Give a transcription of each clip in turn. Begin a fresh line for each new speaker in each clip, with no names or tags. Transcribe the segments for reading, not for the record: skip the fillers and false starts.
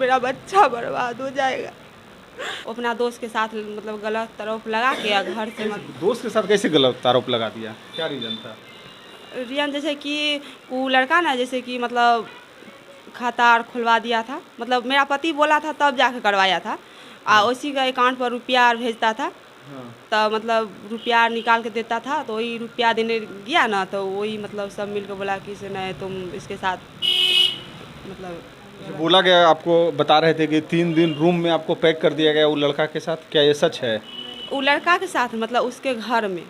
मेरा बच्चा बर्बाद हो जाएगा। अपना दोस्त के साथ मतलब गलत आरोप लगा के घर से
दोस्त के साथ कैसे गलत आरोप लगा दिया, क्या रीजन था?
रियन जैसे कि वो लड़का ना जैसे कि मतलब खाता और खुलवा दिया था, मतलब मेरा पति बोला था तब जाके करवाया था। उसी का अकाउंट पर रुपया भेजता था। तो मतलब रुपया निकाल के देता था, तो वही रुपया देने गया ना, तो वही मतलब सब मिलकर बोला कि से नहीं तुम इसके साथ मतलब
बोला गया, आपको बता रहे थे कि 3 दिन रूम में आपको पैक कर दिया गया वो लड़का के साथ, क्या ये सच है?
वो लड़का के साथ मतलब उसके घर में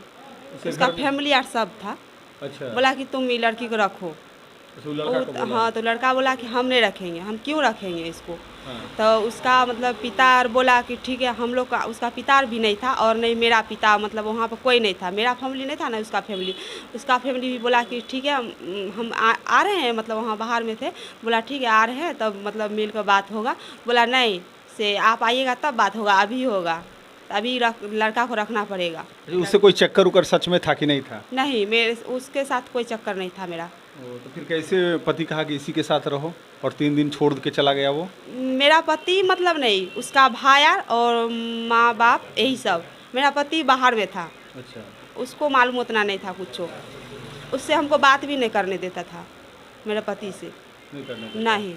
उसका फैमिली और सब था।
अच्छा।
बोला कि तुम ये लड़की को रखो। हाँ, तो लड़का बोला कि हम नहीं रखेंगे, हम क्यों रखेंगे इसको। तो उसका मतलब पिता बोला कि ठीक है, हम लोग का उसका पिता भी नहीं था और नहीं मेरा पिता, मतलब वहाँ पर कोई नहीं था, मेरा फैमिली नहीं था ना उसका फैमिली भी बोला कि ठीक है हम आ रहे हैं, मतलब वहाँ बाहर में थे। बोला ठीक है आ रहे हैं, तब मतलब मिल कर बात होगा। बोला नहीं से आप आइएगा तब बात होगा, अभी होगा, अभी लड़का को रखना पड़ेगा।
उससे कोई चक्कर उकर सच में था कि नहीं था?
नहीं, मेरे उसके साथ कोई चक्कर नहीं था मेरा।
तो फिर कैसे पति कहा कि इसी के साथ रहो और 3 दिन छोड़ के चला गया वो?
मेरा पति मतलब नहीं, उसका भाई और माँ बाप यही सब। मेरा पति बाहर में था।
अच्छा।
उसको मालूम उतना नहीं था कुछ, उससे हमको बात भी नहीं करने देता था मेरे पति से।
नहीं करने देता?
नहीं।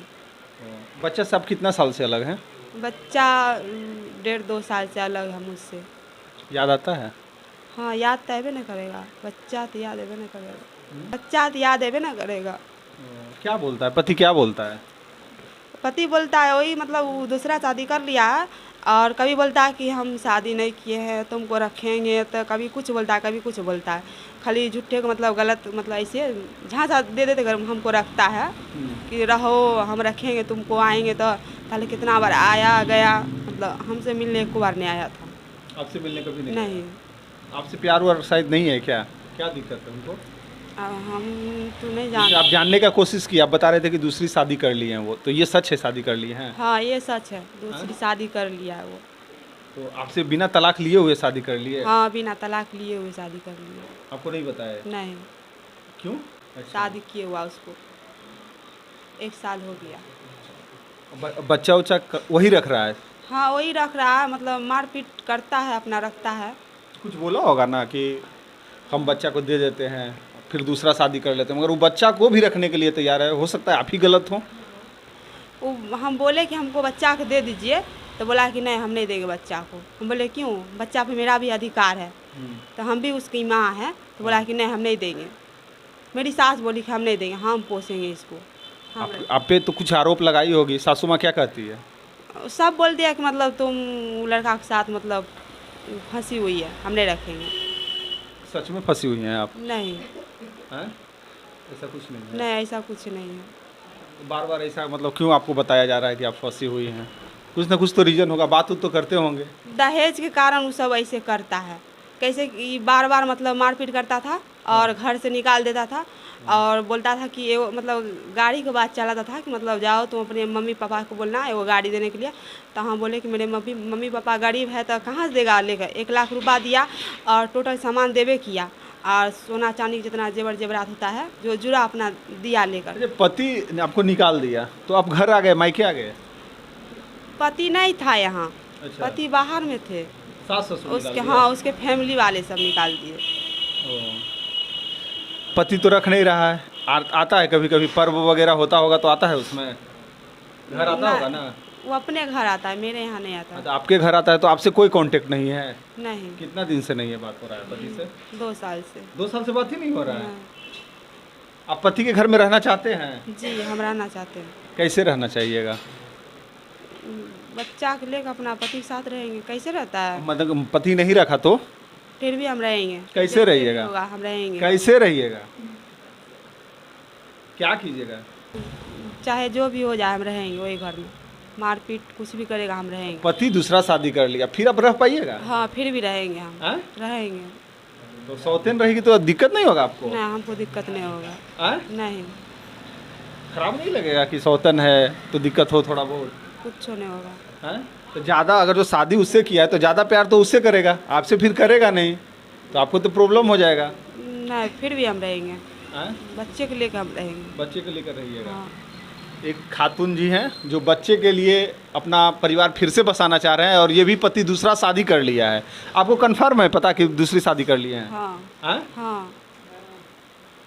बच्चा सब कितना साल से अलग है?
बच्चा 1.5-2 साल से अलग है मुझसे।
याद आता है?
हाँ, याद तो अबे नहीं करेगा, बच्चा तो याद अबे नहीं करेगा, बच्चा तो याद अबे नहीं करेगा।
क्या बोलता है पति, क्या बोलता है?
पति बोलता है वही मतलब वो दूसरा शादी कर लिया है, और कभी बोलता है कि हम शादी नहीं किए हैं तुमको रखेंगे, तो कभी कुछ बोलता है कभी कुछ बोलता है। खाली झूठे को मतलब गलत मतलब ऐसे झांसा दे देते हमको रखता है कि रहो हम रखेंगे तुमको, आएंगे तो पहले कितना बार आया गया, मतलब हमसे मिलने एक बार नहीं आया था।
आपसे मिलने कभी
नहीं।
आपसे प्यार वार शायद नहीं है क्या? क्या दिक्कत है उनको?
हम तो नहीं
आप
जानते।
जानने का कोशिश की, आप बता रहे थे कि दूसरी शादी कर ली है वो, तो ये सच है शादी कर ली है?
हाँ ये सच है, दूसरी शादी कर लिया है वो।
तो आपसे बिना तलाक लिए हुए शादी कर लिए?
हाँ, बिना तलाक लिए हुए शादी कर लिया।
आपको नहीं बताया?
नहीं।
क्यों?
शादी किए हुआ उसको 1 साल हो गया।
बच्चा उच्चा वही रख रहा है?
हाँ वही रख रहा है, मतलब मारपीट करता है, अपना रखता है।
कुछ बोला होगा ना कि हम बच्चा को दे देते हैं फिर दूसरा शादी कर लेते हैं, मगर वो बच्चा को भी रखने के लिए तैयार है। हो सकता है आप ही गलत हो।
वो हम बोले कि हमको बच्चा को दे दीजिए, तो बोला कि नहीं हम नहीं देंगे बच्चा को। हम बोले क्यों, बच्चा पे मेरा भी अधिकार है, तो हम भी उसकी माँ है। तो बोला कि नहीं हम नहीं देंगे। मेरी सास बोली कि हम नहीं देंगे, हम पोसेंगे इसको।
आप पे तो कुछ आरोप लगाई होगी, सासू माँ क्या कहती है?
सब बोल दिया कि मतलब तुम लड़का के साथ मतलब फंसी हुई है, हम नहीं रखेंगे।
सच में फंसी हुई हैं आप?
नहीं।
हैं? ऐसा कुछ नहीं है?
नहीं ऐसा कुछ नहीं है।
बार बार ऐसा मतलब क्यों आपको बताया जा रहा है कि आप फंसी हुई हैं? कुछ ना कुछ तो रीजन होगा, बात तो करते होंगे।
दहेज के कारण वो सब ऐसे करता है। कैसे कि बार बार मतलब मारपीट करता था और घर से निकाल देता था, और बोलता था कि ये मतलब गाड़ी के बाद चलाता था कि मतलब जाओ तुम अपने मम्मी पापा को बोलना है वो गाड़ी देने के लिए। तो हम बोले कि मेरे मम्मी पापा गरीब है तो कहाँ से देगा लेकर। 1 लाख रुपया दिया और टोटल सामान देवे किया, और सोना चांदी जितना जेवर जेवरात होता है जो जुड़ा अपना दिया लेकर।
पति ने आपको निकाल दिया तो आप घर आ गए, मायके आ गए?
पति नहीं था यहाँ।
अच्छा।
पति बाहर में थे।
सास ससुर
उसके हाँ उसके फैमिली वाले सब निकाल दिए।
पति तो रख नहीं रहा है, आता है कभी कभी पर्व वगैरह होता होगा तो आता है, उसमें घर आता होगा ना?
वो अपने घर आता है, मेरे यहाँ नहीं आता।
तो आपके घर आता है तो आपसे कोई कांटेक्ट नहीं है?
नहीं।
कितना दिन से नहीं है बात हो रहा है पति से?
2 साल से।
2 साल से बात ही नहीं हो रहा है? आप पति के घर में रहना चाहते हैं?
जी हम रहना चाहते हैं।
कैसे रहना चाहिएगा?
बच्चा को लेकर अपना पति के साथ रहेंगे। कैसे रहता है?
मतलब पति नहीं रखा तो
फिर भी हम रहेंगे।
कैसे रहिएगा?
होगा हम रहेंगे।
कैसे रहिएगा? क्या कीजिएगा?
चाहे जो भी हो जाए हम रहेंगे वही घर में। मारपीट कुछ भी करेगा हम रहेंगे।
पति दूसरा शादी कर लिया फिर आप रह पाइएगा?
हाँ फिर भी रहेंगे हम।
हाँ?
रहेंगे।
तो सौतेन रहेगी तो दिक्कत नहीं होगा आपको?
नहीं हमको दिक्कत नहीं होगा।
हाँ?
नहीं।
खराब नहीं लगेगा कि सौतन है तो दिक्कत हो थोड़ा बहुत?
कुछ नहीं होगा।
हाँ? तो ज़्यादा अगर जो शादी उससे किया है तो ज़्यादा प्यार तो उससे करेगा, आपसे फिर करेगा नहीं, तो आपको तो प्रॉब्लम हो जाएगा।
नहीं फिर भी हम रहेंगे।
हाँ?
बच्चे को लेकर हम रहेंगे।
बच्चे को लेकर रहिएगा।
हाँ।
एक खातून जी हैं जो बच्चे के लिए अपना परिवार फिर से बसाना चाह रहे हैं और ये भी पति दूसरा शादी कर लिया है। आपको कंफर्म है पता कि दूसरी शादी कर लिए हैं?
हाँ
हाँ
हाँ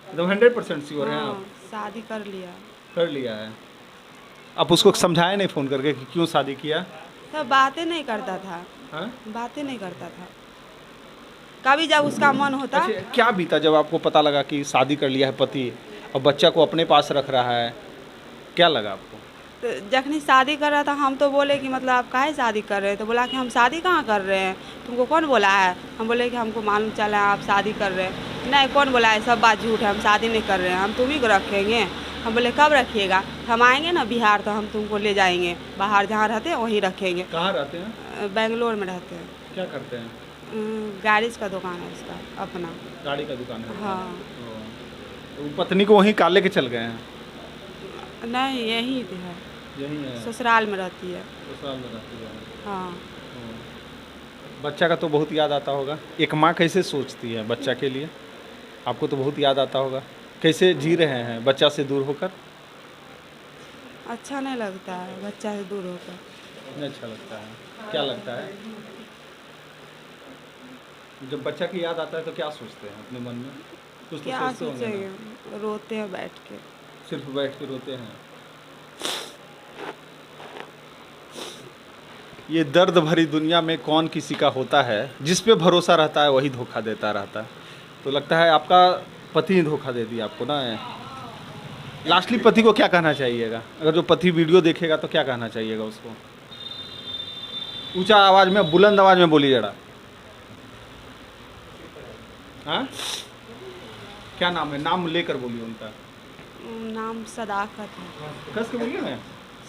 एकदम 100% श्योर हैं
हाँ,
आप?
शादी कर लिया।
कर लिया है। आप उसको समझाए नहीं फ़ोन करके कि क्यों शादी किया?
तो बातें नहीं करता था,
हाँ?
बातें नहीं करता था। कभी जब उसका मन होता
अच्छा, क्या बीता जब आपको पता लगा कि शादी कर लिया है पति और बच्चा को अपने पास रख रहा है, क्या लगा आपको?
तो जखनी शादी कर रहा था हम तो बोले कि मतलब आप काहे शादी कर रहे हैं? तो बोला कि हम शादी कहाँ कर रहे हैं, तुमको कौन बोला है? हम बोले कि हमको मालूम चला आप शादी कर रहे हैं। नहीं, कौन बोला है, सब बात झूठ है, हम शादी नहीं कर रहे हैं, हम तुम्ही को रखेंगे। हम बोले कब रखिएगा? हम आएंगे ना बिहार तो हम तुमको ले जाएंगे, बाहर जहाँ रहते हैं वहीं रखेंगे।
कहाँ रहते हैं?
बेंगलोर में रहते हैं।
क्या करते हैं?
गैरेज का दुकान है उसका अपना।
गाड़ी का दुकान है?
हाँ।
तो पत्नी को वहीं काले के चल गए हैं?
नहीं, यही है,
यही है,
ससुराल में रहती है।
ससुराल में रहती है।
हाँ।
बच्चा का तो बहुत याद आता होगा। एक माँ कैसे सोचती है बच्चा के लिए? आपको तो बहुत याद आता होगा। कैसे जी रहे हैं बच्चा से दूर होकर?
अच्छा नहीं लगता है बच्चा से दूर होकर।
नहीं अच्छा लगता है। क्या लगता है? जब बच्चा की याद आता है तो क्या सोचते हैं अपने मन में? कुछ तो
क्या
सोचते होंगे ना?
सोचेंगे, रोते हैं बैठ के।
सिर्फ बैठ के रोते हैं। ये दर्द भरी दुनिया में कौन किसी का होता है, जिस पे भरोसा रहता है वही धोखा देता रहता है। तो लगता है आपका पति ने धोखा दे दिया आपको ना। लास्टली पति को क्या कहना चाहिएगा? अगर जो पति वीडियो देखेगा तो क्या कहना चाहिएगा उसको? ऊंचा आवाज में, बुलंद आवाज में बोलिए जरा। हाँ, क्या नाम है? नाम लेकर बोलिए उनका।
नाम सदाकत है।
कस के बोलिए ना।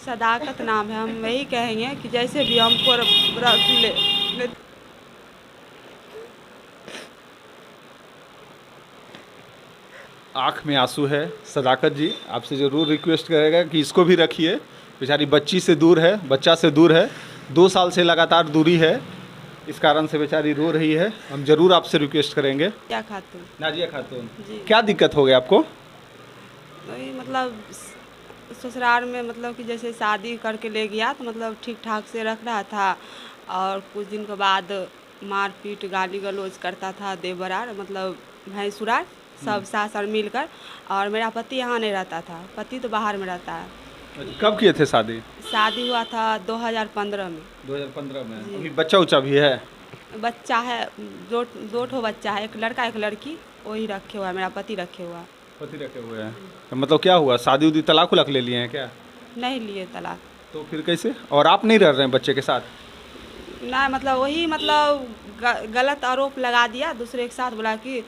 सदाकत नाम है। हम वही कहेंगे कि जैसे भी हमको रख ले।
आँख में आंसू है। सदाकत जी आपसे ज़रूर रिक्वेस्ट करेगा कि इसको भी रखिए। बेचारी बच्ची से दूर है, बच्चा से दूर है, 2 साल से लगातार दूरी है, इस कारण से बेचारी रो रही है। हम ज़रूर आपसे रिक्वेस्ट करेंगे।
क्या खातून?
नाजिया खातून
जी।
क्या दिक्कत हो गई आपको?
वही मतलब ससुराल में मतलब कि जैसे शादी करके ले गया तो मतलब ठीक ठाक से रख रहा था और कुछ दिन के बाद मारपीट गाली गलौज करता था, देवरार मतलब भैंसुरार सब सास और मिलकर। और मेरा पति यहाँ नहीं रहता था, पति तो बाहर में रहता है।
कब किए थे शादी?
शादी हुआ था 2015 में।
2015 में। अभी बच्चा उच्चा भी है?
बच्चा है, दो ठो बच्चा है, एक लड़का एक लड़की, वही रखे हुआ है, मेरा पति रखे हुआ है।
पति रखे हुए हैं। तो मतलब क्या हुआ, शादी उदी तलाक उलाक ले लिए हैं क्या?
नहीं लिए तलाक।
तो फिर कैसे? और आप नहीं रह रहे हैं बच्चे के साथ?
ना मतलब वही मतलब गलत आरोप लगा दिया दूसरे के साथ, बोला कि